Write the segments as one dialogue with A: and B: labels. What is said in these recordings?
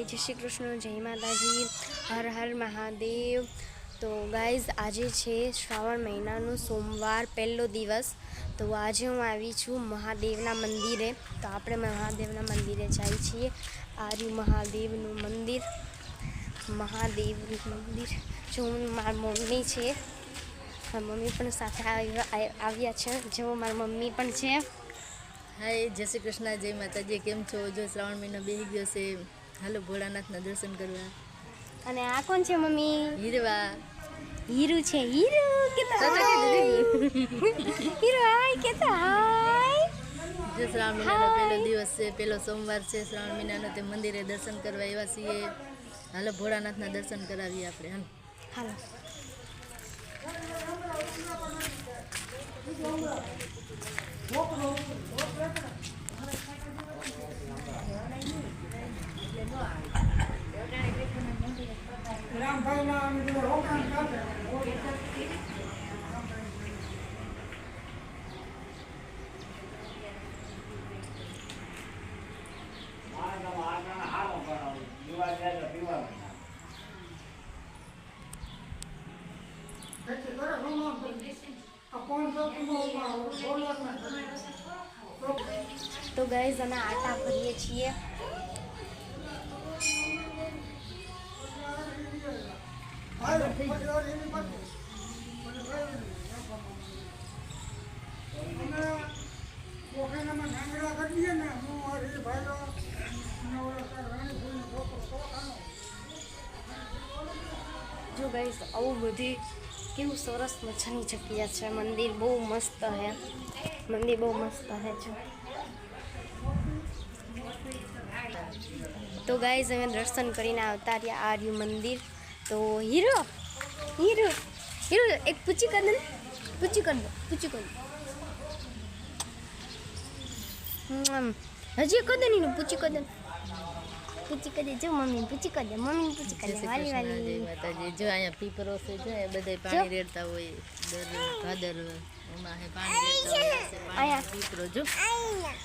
A: जय श्री कृष्ण, जय माताजी, हर हर महादेव। तो गाइज आज है श्रावण महीना सोमवार पहलो दिवस। तो आज हूँ आई छूँ महादेवना मंदिरे। तो आप महादेवना मंदिरे जाए छीए। आ रही महादेवनु मंदिर, महादेव मंदिर जो मार मम्मी है, मार मम्मी पण साथे आव्या छे। जो मार मम्मी पण छे।
B: हाय, जय श्री कृष्ण, जय माताजी। केम छो? जो श्रावण महीनो बेही गयो छे, हालो भोळानाथना दर्शन करवा।
A: अने आ कोण छे मम्मी?
B: हीरवा।
A: हीरू छे। हीरू केता हीरू हाय केता हाय।
B: जो श्रावण महीनानो पहलो दिवस छे, पहलो सोमवार छे श्रावण महीनानो, ते मंदिरे दर्शन करवा एवा छीए। हालो भोळानाथना दर्शन करावीए आपणे।
A: हालो तो गाइस અમે આટા ભરીએ છીએ। जो गाइस આવું બધી કેવું સરસ મજાની જગ્યા છે। મંદિર બહુ મસ્ત હે, મંદિર બહુ મસ્ત હે જો। तो गाइस અમે દર્શન કરીને આવતા રહ્યા। આ રહ્યું મંદિર। તો હીરો હીરો હીરો એક પૂછી કર દે, પૂછી કર દો, પૂછી કર દો। હજી કર દે નીનું, પૂછી કર દે, પૂછી કર દે। જો મમ્મી પૂછી કર દે, મમ્મી પૂછી કર દે। વાલી વાલી
B: જય માતાજી। જો અહીંયા પીપરો છે, જો એ બધાય પાણી રેડતા હોય દર ભાદર એમાં હે પાણી રેડતા હોય।
A: આયા
B: પીપરો જો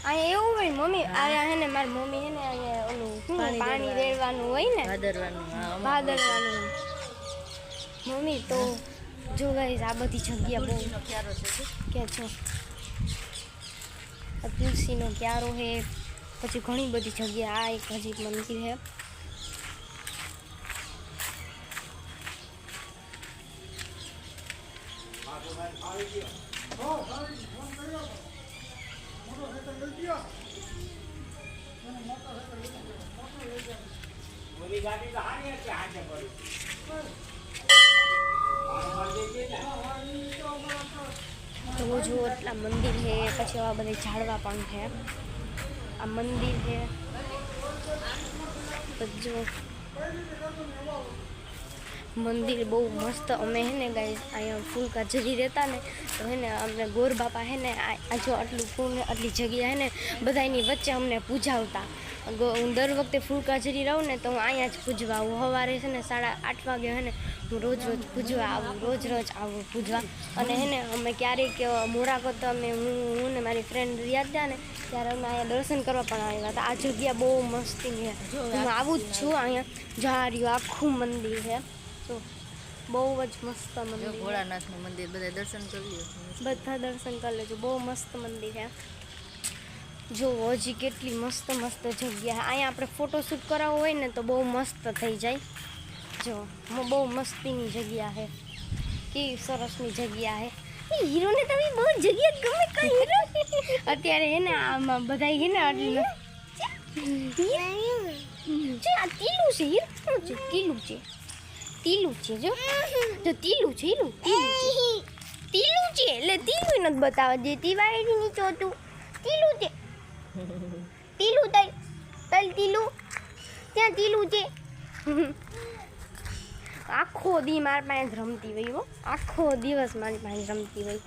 A: આ એવું હોય મમ્મી। આ હે ને મારી મમ્મી હે ને અહીંયા ઓલું પાણી રેડવાનું હોય ને,
B: ભાદરવાનું। હા,
A: ભાદરવાનું મમ્મી। તો જો ગાઈસ આ બધી જગ્યા બહુ
B: ક્યારો છે
A: કે છો। આ તુલસીનો ક્યારો હે, પછી ઘણી બધી જગ્યા। આ એક હજી મંદિર હે। तो जो એટલા મંદિર है, પછી આવા બધા ઝાડવા પણ है। આ મંદિર है तो जो मंदिर बहु मस्त। अमे है ने गाइस अँ फूल का जरी रहता ने, तो है ने अमने गोर बापा है ने आ जो आटलू फूल ने आटली जगह है ने बधाईनी वच्चे अमने पूजावता। हूँ दर वखते फूल काजरी रहूँ ने तो हूँ अँ ज पूजवा आऊँ। सवारे है ने 8:30 वागे है ने हूँ रोज रोज पूजवा आऊँ, रोज रोज आऊँ पूजवा। अने है ने अमे क्यारेक मोराकत अमे हूँ ने मारी फ्रेंड रिया था ने त्यारे अमे अँ दर्शन करवा पण आव्या हता। आ जग्या बहु मस्ती है। हूँ आવું જ છું। अँ झाड़ियों आखू मंदिर है, तो बहु ज मस्त मंदिर।
B: भोळानाथનું મંદિર બધા દર્શન કર્યું,
A: બધા દર્શન કરી લેજો। બહુ મસ્ત મંદિર है। જો હજી કેટલી મસ્ત મસ્ત જગ્યા है। અહીંયા આપણે ફોટોશૂટ કરાવવો હોય ને તો બહુ મસ્ત થઈ જાય। જો બહુ મસ્તીની જગ્યા है, કેવી સરસની જગ્યા है। એ હીરોને તમે બહુ જગ્યા ગમે કા હીરો? અત્યારે હે ને આમાં બધાય હે ને આટલી જે આ તીલું છે, હીરો છે, તીલું છે, તીલું છે। જો જો તીલું છે, હીરું તીલું છે, તીલું છે। એટલે તીલું નથી બતાવવા દેતી વાયડી નીચો તું તીલું છે, તીલું તલ તલ તીલું ત્યાં તીલું છે। આખો દી મારી પાસે રમતી હોય હો, આખો દિવસ મારી પાસે રમતી હોય।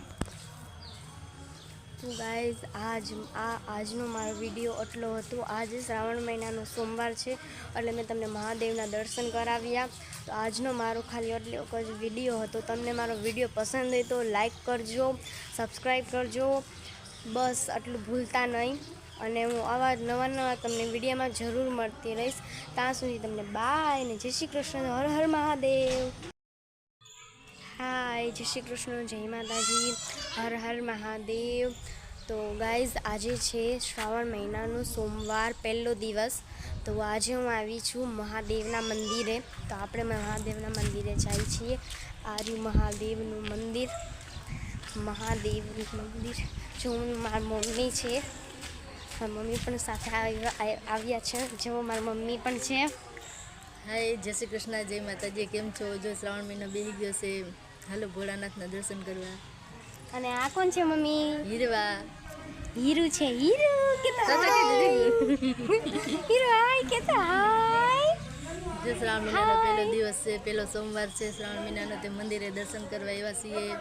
A: तो गाइज આજનો મારો વિડીયો આટલો હતો। આજે શ્રાવણ મહિનાનો સોમવાર છે એટલે મેં તમને મહાદેવના દર્શન કરાવ્યા। તો આજનો મારો ખાલી આટલો જ વિડીયો હતો। તમને મારો વિડીયો પસંદ હોય તો લાઈક કરજો, સબસ્ક્રાઈબ કરજો, બસ આટલું ભૂલતા નહીં। અને હું આવા નવા તમને વિડીયોમાં જરૂર મળતી રહીશ. ત્યાં સુધી તમને બાય ને જય શ્રી કૃષ્ણ, હર હર મહાદેવ. હાય, જય શ્રી કૃષ્ણ, જય માતાજી, હર હર મહાદેવ. તો ગાઈઝ, આજે છે શ્રાવણ મહિનાનો સોમવાર, પહેલો દિવસ. તો આજે હું આવી છું મહાદેવના મંદિરે. તો આપણે મહાદેવના મંદિરે જઈએ છીએ. આર્યુ મહાદેવનું મંદિર, મહાદેવનું મંદિર. જો મારી મમ્મી છે, મારી મમ્મી પણ સાથે આવ્યા છે. જો મારી મમ્મી પણ છે.
B: હાય, જય શ્રી કૃષ્ણ, જય માતાજી. કેમ છો? જો શ્રાવણ મહિનો બેસી ગયો છે, હાલો ભોળાનાથના દર્શન કરવા.
A: અને આ કોણ છે મમ્મી?
B: હીરવા.
A: હીરુ છે. હીરુ હીરુ હાય, કેતા હાય.
B: જો શ્રાવણ મહિનાનો પહેલો દિવસ છે, પહેલો સોમવાર છે શ્રાવણ મહિનાનો. તે મંદિરે દર્શન કરવા આવ્યા છીએ.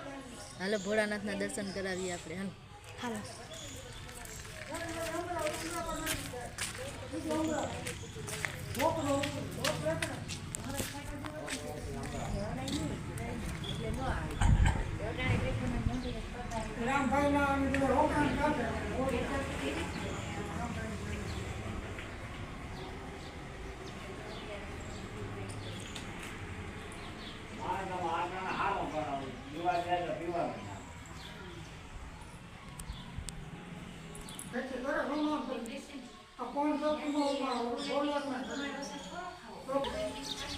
B: હાલો ભોળાનાથના દર્શન કરાવીએ આપણે.
A: હાલો.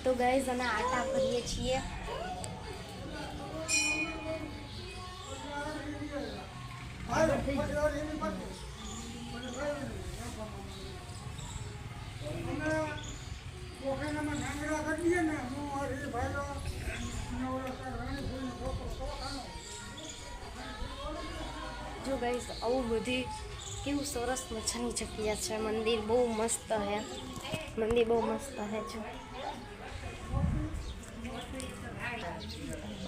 A: તો ગાઈઝ, અમે આટા ભરીએ છીએ. જો ગાઈઝ, આવું બધી કેવું સરસ મજાની જગ્યા છે. મંદિર બહુ મસ્ત છે. મંદિર બહુ મસ્ત છે. જો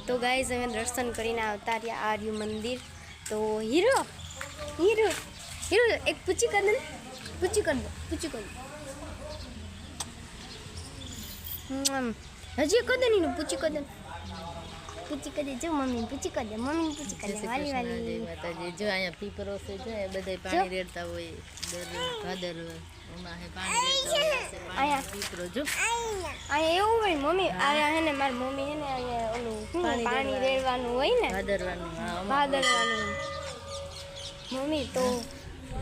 A: તો ગાઈઝ, અમે દર્શન કરીને આવતા રહ્યા આર્યુ મંદિર. તો હીરો હીરો હીરો એક પૂછી કર દે, પૂછી કર દો, પૂછી કર દો. હજી કર દે નીનું, પૂછી કર દે, પૂછી કરી દે. જો મમ્મી પૂછી કરી દે, મમ્મી પૂછી કરી દે. વાલી વાલી
B: માતાજી. જો અહીંયા પીપરો છે, જો બધા પાણી રેડતા હોય દર ભાદર એમાં હે પાણી રેડતા હોય. પીપરો જો
A: અહીંયા એવું હોય મમ્મી. આ હે ને મારી મમ્મી હે ને અહીંયા ઓલું પાણી રેડવાનું હોય ને,
B: ભાદરવાનું.
A: ભાદરવાનું. મમ્મી તો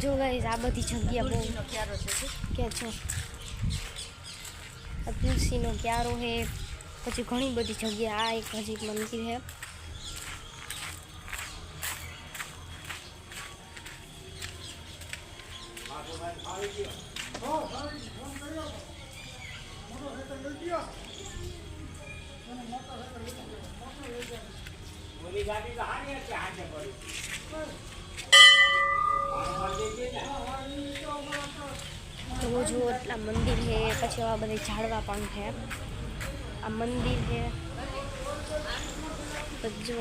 A: જો ગાઈસ, આ બધી જગ્યા બહુ
B: ક્યારો છે
A: કે છો. તુલસીનો ક્યારો હે, પછી ઘણી બધી જગ્યા. આ એક હજી મંદિર છે. તો જો એટલા મંદિર છે, પછી આવા બધા ઝાડવા પણ છે. આ મંદિર છે. જો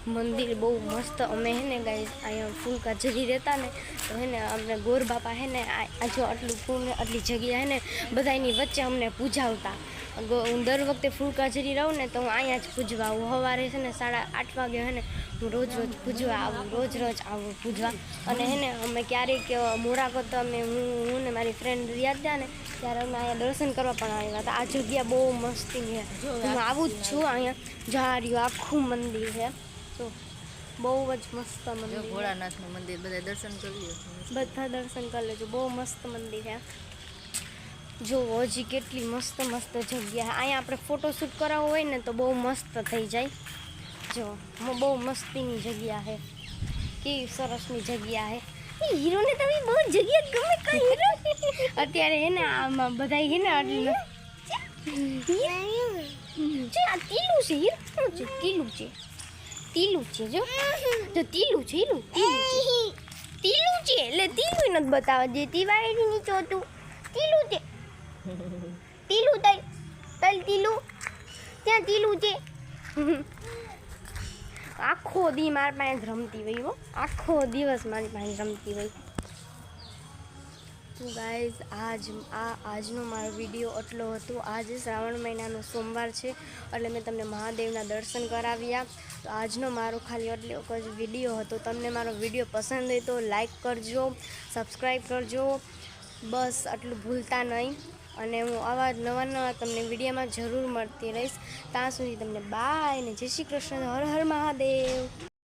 A: મંદિર બહુ મસ્ત. અમે હે ને ગાઈસ અહીંયા ફૂલકા જરી રહેતા ને, તો હે ને અમને ગોર બાપા હે ને આ જો આટલું ફૂલ ને આટલી જગ્યા હે ને બધાની વચ્ચે અમને પૂજાવતા. હું દર વખતે ફૂલકા જરી રહું ને તો હું અહીંયા જ પૂજવા આવું. સવારે છે ને 8:30 વાગે હે ને હું રોજ પૂજવા આવું, રોજ આવું પૂજવા. અને હે ને અમે ક્યારેક મોડા કરતા અમે હું ને મારી ફ્રેન્ડ રહ્યા હતા ને, ત્યારે અમે અહીંયા દર્શન કરવા પણ આવ્યા હતા. આ જગ્યા બહુ મસ્તી છે. હું આવું જ છું અહીંયા. જાર્યું આખું મંદિર છે. તો બહુ જ મસ્ત મંદિર.
B: ભોળાનાથનું મંદિર બધા દર્શન કરીએ,
A: બધા દર્શન કરી લેજો. બહુ મસ્ત મંદિર છે. જો હજી કેટલી મસ્ત મસ્ત જગ્યા. અહીંયા આપણે ફોટોશૂટ કરાવવો હોય ને તો બહુ મસ્ત થઈ જાય. જો બહુ મસ્તીની જગ્યા છે. કેવી સરસની જગ્યા છે. એ હીરોને તમે બહુ જગ્યા ગમે કઈ હીરો અત્યારે હે ને આમાં બધા હે ને આટલું આ તીલું છે. હીરો છે, તીલું છે, તીલું છે. જો તીલું છે, તીલું છે. એટલે તીલું નથી બતાવવા દે. તીવાડી ની ચોતું તીલું છે. તીલું તલ તીલું ત્યાં તીલું છે. આખો દી મારી પાસે રમતી હોય. હો, આખો દિવસ મારી પાસે રમતી હોય. તો ગાઈઝ, આજનો મારો વિડીયો આટલો હતો. આજે શ્રાવણ મહિનાનો સોમવાર છે એટલે મેં તમને મહાદેવના દર્શન કરાવ્યા. તો આજનો મારો ખાલી એટલો જ વિડીયો હતો. તમને મારો વિડીયો પસંદ હોય તો લાઈક કરજો, સબસ્ક્રાઈબ કરજો, બસ આટલું ભૂલતા નહીં. અને હું આવા નવા તમને વિડીયોમાં જરૂર મળતી રહીશ. ત્યાં સુધી તમને બાય ને જય શ્રી કૃષ્ણ, હર હર મહાદેવ.